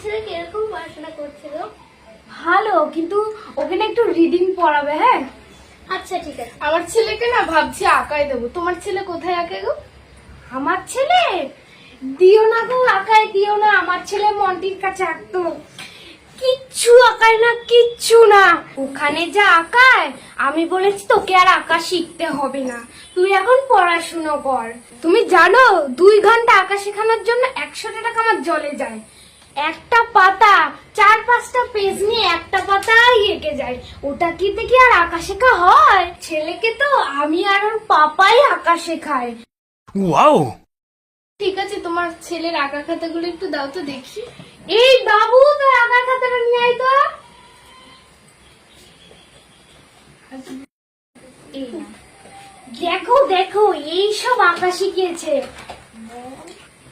ছেলে কিরকম পড়াশোনা করছিল? ভালো, কিন্তু ওকে না একটু রিডিং পড়াবে। হ্যাঁ আচ্ছা ঠিক আছে। আমার ছেলেকে না ভাবছি আঁকাই দেবো। তোমার ছেলে কোথায় আঁকে গো? আমার ছেলে দিও না গো, আঁকায় দিও না। আমার ছেলে মন্টির কাছে আঁকতো, কিচ্ছু আঁকায় না, কিচ্ছু না। ওখানে যা আঁকায়, আমি বলেছি তোকে আর আঁকা শিখতে হবে না, তুই এখন পড়াশুনো কর। তুমি জানো 2 ঘন্টা আঁকা শেখানোর জন্য 100 টাকা আমার জলে যায়। একটা পাতা 4-5টা পেজ নিয়ে একটা পাতাই এঁকে যায়, ওটা কি দেখি আর আঁকা শেখা হয়? ছেলেকে তো আমি আর ওর পাপাই আঁকা শেখায়। ওয়াও! ঠিক আছে, তোমার ছেলের আঁকা খাতাগুলো একটু দাও তো দেখি। এই বাবু, তোর আঁকার খাতাটা নিয়ে আয় তো। এই নাও। দেখো দেখো, এই সব আঁকা শিখিয়েছে।